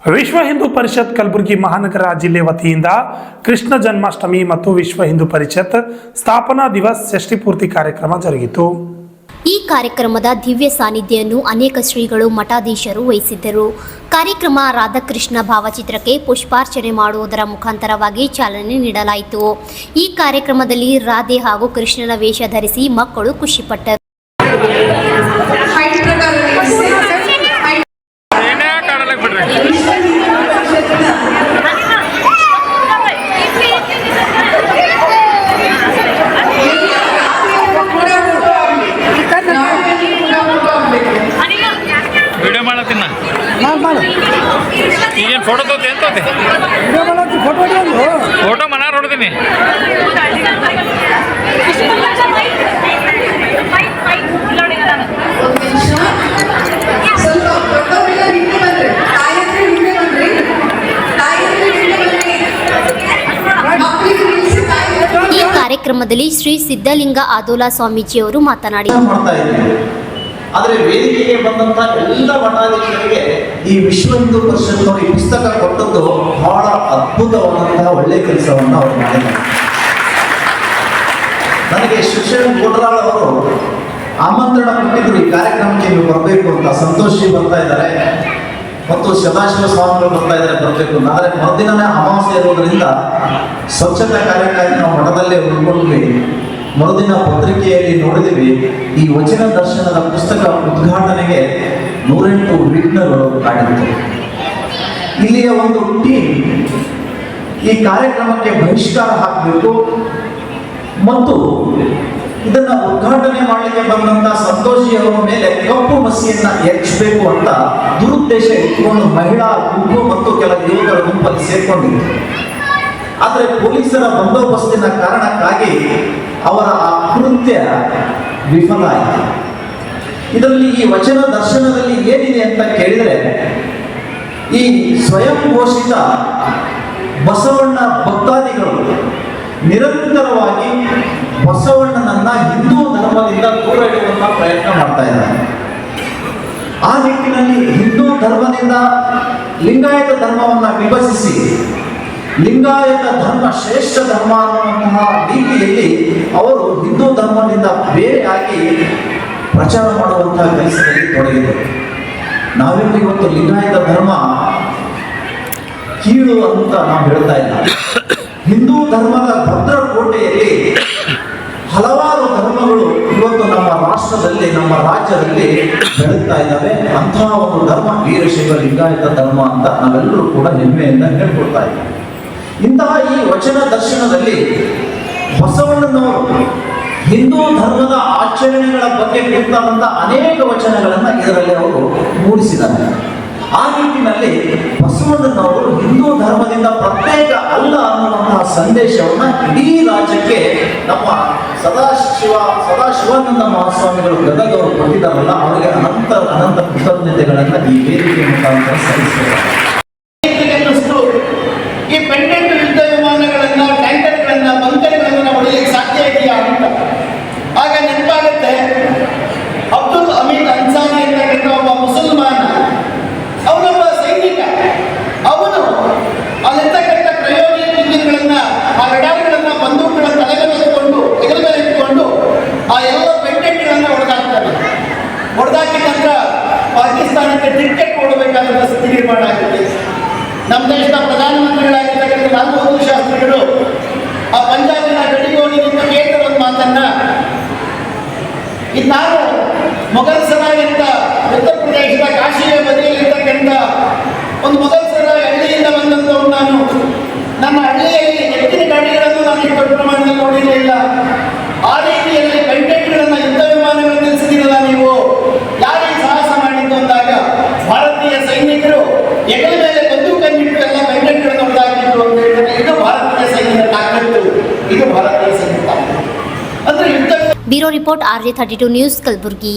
ವಿಶ್ವ ಹಿಂದೂ ಪರಿಷತ್ ಕಲಬುರಗಿ ಮಹಾನಗರ ಜಿಲ್ಲೆ ವತಿಯಿಂದ ಕೃಷ್ಣ ಜನ್ಮಾಷ್ಟಮಿ ಮತ್ತು ವಿಶ್ವ ಹಿಂದೂ ಪರಿಷತ್ ಸ್ಥಾಪನಾ ದಿವಸ್ ಷಷ್ಠಿ ಕಾರ್ಯಕ್ರಮ ಜರುಗಿತು. ಈ ಕಾರ್ಯಕ್ರಮದ ದಿವ್ಯ ಸಾನ್ನಿಧ್ಯವನ್ನು ಅನೇಕ ಶ್ರೀಗಳು ಮಠಾಧೀಶರು ವಹಿಸಿದ್ದರು. ಕಾರ್ಯಕ್ರಮ ರಾಧಾಕೃಷ್ಣ ಭಾವಚಿತ್ರಕ್ಕೆ ಪುಷ್ಪಾರ್ಚನೆ ಮಾಡುವುದರ ಮುಖಾಂತರವಾಗಿ ಚಾಲನೆ ನೀಡಲಾಯಿತು. ಈ ಕಾರ್ಯಕ್ರಮದಲ್ಲಿ ರಾಧೆ ಹಾಗೂ ಕೃಷ್ಣನ ವೇಷ ಧರಿಸಿ ಮಕ್ಕಳು ಖುಷಿಪಟ್ಟರು. ಈಗೇನು ಫೋಟೋ ತೋತೆ ಎಂತೋತೆ ಫೋಟೋ ಮನಾರ್ ಹೊಡ್ತೀನಿ. ಈ ಕಾರ್ಯಕ್ರಮದಲ್ಲಿ ಶ್ರೀ ಸಿದ್ಧಲಿಂಗ ಆದೋಲಾ ಸ್ವಾಮೀಜಿಯವರು ಮಾತನಾಡಿ, ಆದರೆ ವೇದಿಕೆಗೆ ಬಂದಂತ ಎಲ್ಲ ಮಠಾಧೀಶರಿಗೆ ಈ ವಿಶ್ವ ಹಿಂದೂ ಪರಿಷತ್ ಈ ಪುಸ್ತಕ ಕೊಟ್ಟದ್ದು ಬಹಳ ಅದ್ಭುತವಾದಂತಹ ಒಳ್ಳೆ ಕೆಲಸವನ್ನು ಅವರು ಮಾಡಿದ್ದಾರೆ. ನನಗೆ ಶಿಕ್ಷಣ ಕೋಟರಾಳ್ ಅವರು ಆಮಂತ್ರಣ ಕೊಟ್ಟಿದ್ರು, ಈ ಕಾರ್ಯಕ್ರಮಕ್ಕೆ ನೀವು ಬರಬೇಕು ಅಂತ. ಸಂತೋಷಿ ಬರ್ತಾ ಇದ್ದಾರೆ ಮತ್ತು ಸದಾಶಿವ ಸ್ವಾಮಿಗಳು ಬರ್ತಾ ಇದ್ದಾರೆ ಬರಬೇಕು ಅಂತ. ಆದರೆ ಮರುದಿನನೇ ಅಮಾವಾಸ್ಯೆ ಇರೋದ್ರಿಂದ ಸ್ವಚ್ಛತಾ ಕಾರ್ಯಕ್ಕಾಗಿ ನಾವು ಮಠದಲ್ಲೇ ಉಳ್ಕೊಂಡ್ವಿ. ಮರುದಿನ ಪತ್ರಿಕೆಯಲ್ಲಿ ನೋಡಿದ್ವಿ, ಈ ವಚನ ದರ್ಶನದ ಪುಸ್ತಕ ಉದ್ಘಾಟನೆಗೆ 108 ವಿಘ್ನಗಳು ಕಾಡಿತ್ತು. ಇಲ್ಲಿಯ ಒಂದು ಟೀಮ್ ಈ ಕಾರ್ಯಕ್ರಮಕ್ಕೆ ಬಹಿಷ್ಕಾರ ಹಾಕಬೇಕು ಮತ್ತು ಇದನ್ನ ಉದ್ಘಾಟನೆ ಮಾಡಲಿಕ್ಕೆ ಬಂದಂತ ಸಂತೋಷಿಯವರ ಮೇಲೆ ಕಪ್ಪು ಮಸಿಯನ್ನ ಎರಚಬೇಕು ಅಂತ ದುರುದ್ದೇಶ ಇಟ್ಕೊಂಡು ಮಹಿಳಾ ಗುಂಪು ಮತ್ತು ಕೆಲ ಯುವಕರ ಗುಂಪಲ್ಲಿ ಸೇರ್ಕೊಂಡಿತ್ತು. ಆದರೆ ಪೊಲೀಸರ ಬಂದೋಬಸ್ತಿನ ಕಾರಣಕ್ಕಾಗಿ ಅವರ ಆ ಕೃತ್ಯ ವಿಫಲ ಆಯಿತು. ಇದರಲ್ಲಿ ಈ ವಚನ ದರ್ಶನದಲ್ಲಿ ಏನಿದೆ ಅಂತ ಕೇಳಿದರೆ, ಈ ಸ್ವಯಂ ಘೋಷಿತ ಬಸವಣ್ಣ ಭಕ್ತಾದಿಗಳು ನಿರಂತರವಾಗಿ ಬಸವಣ್ಣನನ್ನ ಹಿಂದೂ ಧರ್ಮದಿಂದ ದೂರ ಇಡುವಂತ ಪ್ರಯತ್ನ ಮಾಡ್ತಾ ಇದ್ದಾರೆ. ಆ ನಿಟ್ಟಿನಲ್ಲಿ ಹಿಂದೂ ಧರ್ಮದಿಂದ ಲಿಂಗಾಯತ ಧರ್ಮವನ್ನ ವಿಭಜಿಸಿ ಲಿಂಗಾಯತ ಧರ್ಮ ಶ್ರೇಷ್ಠ ಧರ್ಮ ಅನ್ನುವಂತಹ ರೀತಿಯಲ್ಲಿ ಅವರು ಹಿಂದೂ ಧರ್ಮದಿಂದ ಬೇರೆಯಾಗಿ ಪ್ರಚಾರ ಮಾಡುವಂತಹ ಕೆಲಸದಲ್ಲಿ ತೊಡಗಿದರು. ನಾವೆಲ್ಲ ಇವತ್ತು ಲಿಂಗಾಯತ ಧರ್ಮ ಕೀಳು ಅಂತ ನಾವು ಹೇಳ್ತಾ ಇಲ್ಲ. ಹಿಂದೂ ಧರ್ಮದ ಭದ್ರಕೋಟೆಯಲ್ಲಿ ಹಲವಾರು ಧರ್ಮಗಳು ಇವತ್ತು ನಮ್ಮ ರಾಷ್ಟ್ರದಲ್ಲಿ, ನಮ್ಮ ರಾಜ್ಯದಲ್ಲಿ ಬೆಳಗ್ತಾ ಇದ್ದಾವೆ. ಅಂತಹ ಒಂದು ಧರ್ಮ ವೀರಶೈವ ಲಿಂಗಾಯತ ಧರ್ಮ ಅಂತ ನಾವೆಲ್ಲರೂ ಕೂಡ ಹೆಮ್ಮೆಯಿಂದ ಹೇಳ್ಕೊಡ್ತಾ ಇದ್ದೇವೆ. ಇಂತಹ ಈ ವಚನ ದರ್ಶನದಲ್ಲಿ ಬಸವಣ್ಣನವರು ಹಿಂದೂ ಧರ್ಮದ ಆಚರಣೆಗಳ ಬಗ್ಗೆ ಕುರಿತಾದಂಥ ಅನೇಕ ವಚನಗಳನ್ನು ಇದರಲ್ಲಿ ಅವರು ಮೂಡಿಸಿದ್ದಾರೆ. ಆ ನಿಟ್ಟಿನಲ್ಲಿ ಬಸವಣ್ಣನವರು ಹಿಂದೂ ಧರ್ಮದಿಂದ ಪ್ರತ್ಯೇಕ ಅಲ್ಲ ಅನ್ನುವಂತಹ ಸಂದೇಶವನ್ನು ಇಡೀ ರಾಜ್ಯಕ್ಕೆ ನಮ್ಮ ಸದಾಶಿವಾನಂದ ಮಹಾಸ್ವಾಮಿಗಳು ಗದಗವರು ಕೊಟ್ಟಿದ್ದಾರಲ್ಲ, ಅವರಿಗೆ ಅನಂತ ಕೃತಜ್ಞತೆಗಳನ್ನು ಈ ವೇದಿಕೆ ಮುಖಾಂತರ ಸಲ್ಲಿಸಿದ್ದಾರೆ. ಈ ಪೆಂಡೆಂಟ್ ಯುದ್ಧ ವಿಮಾನಗಳನ್ನ, ಟ್ಯಾಂಕರ್ಗಳನ್ನ, ಬಂಕರ್ಗಳನ್ನ ಹೊಡೆಯಲಿಕ್ಕೆ ಸಾಧ್ಯ ಇದೆಯಾ ಅಂತ ಆಗ ನೆನಪಾಗುತ್ತೆ. ಅಬ್ದುಲ್ ಹಮೀದ್ ಅನ್ಸಾರಿ ಅಂತಕ್ಕಂಥ ಒಬ್ಬ ಮುಸಲ್ಮಾನ, ಅವನೊಬ್ಬ ಸೈನಿಕ. ಅವನು ಅಲ್ಲಿರ್ತಕ್ಕಂಥ ಪ್ರಯೋಗಿ ಇಂಜಿನ್ಗಳನ್ನ, ಆ ರಡಾರ್ಗಳನ್ನ, ಬಂದೂಕುಗಳನ್ನ ಹೆಗಲ ಮೇಲೆ ಇಟ್ಕೊಂಡು ಆ ಎಲ್ಲ ಪೆಂಡೆಂಟ್ಗಳನ್ನ ಹೊಡೆದಾಕ್ತಾನೆ. ಹೊಡೆದಾಕಿದ ನಂತರ ಪಾಕಿಸ್ತಾನಕ್ಕೆ ಟಿಕೆಟ್ ಕೊಡಬೇಕಾದಂಥ ಸ್ಥಿತಿ ನಿರ್ಮಾಣ ಆಗುತ್ತೆ. ನಮ್ಮ ದೇಶದ ಪ್ರಧಾನಮಂತ್ರಿಗಳಾಗಿರ್ತಕ್ಕಂಥ ಲಾಲ್ ಬಹದ್ದೂರ್ ಶಾಸ್ತ್ರಿಗಳು ಆ ಪಂಜಾಬಿನ ಗಡಿಗೋಲಿನಿಂದ ಕೇಳಿದ ಒಂದು ಮಾತನ್ನ, ಇದು ನಾನು ಮೊಘಲ್ ಸರಾಯ್ ಅಂತ ಉತ್ತರ ಪ್ರದೇಶದ ಕಾಶಿಯ ಬದಿಯಲ್ಲಿರ್ತಕ್ಕಂಥ ಒಂದು ಮೊಘಲ್ ಸರಾಯ್ ಹಳ್ಳಿಯಿಂದ ಬಂದಂಥವ್ರು ನಾನು. ನನ್ನ ಹಳ್ಳಿಯಲ್ಲಿ ಎತ್ತಿನ ಗಾಡಿಗಳನ್ನು ನಾನು ಇಷ್ಟು ದೊಡ್ಡ ಪ್ರಮಾಣದಲ್ಲಿ ನೋಡಿರಲಿಲ್ಲ. ಆ ರೀತಿಯಲ್ಲಿ ಕಂಟೆಂಟ್ಗಳನ್ನ, ಯುದ್ಧ ವಿಮಾನಗಳನ್ನು ನಿಲ್ಲಿಸಿದಿರಲ್ಲ ನೀವು, ಯಾರು ಈ ಸಾಹಸ ಮಾಡಿದ್ದು ಅಂದಾಗ ಭಾರತೀಯ ಸೈನಿಕರು ಹೆಗಲ ಮೇಲೆ ಬಂದೂಕನ್ನಿಟ್ಟು ಎಲ್ಲ ಕಂಟೆಂಟ್ಗಳನ್ನು ಹೊಡೆದಾಕಿದ್ರು ಅಂತ ಹೇಳಿದ್ರೆ ಇದು ಭಾರತೀಯ ಸೈನ್ಯದ ತಾಕತ್ತು, ಇದು ಭಾರತೀಯ ಸೈನ್ಯದ ತಾಕತ್ತು ಅಂದ್ರೆ ಯುದ್ಧ. Bureau report RJ32 news Kalaburagi.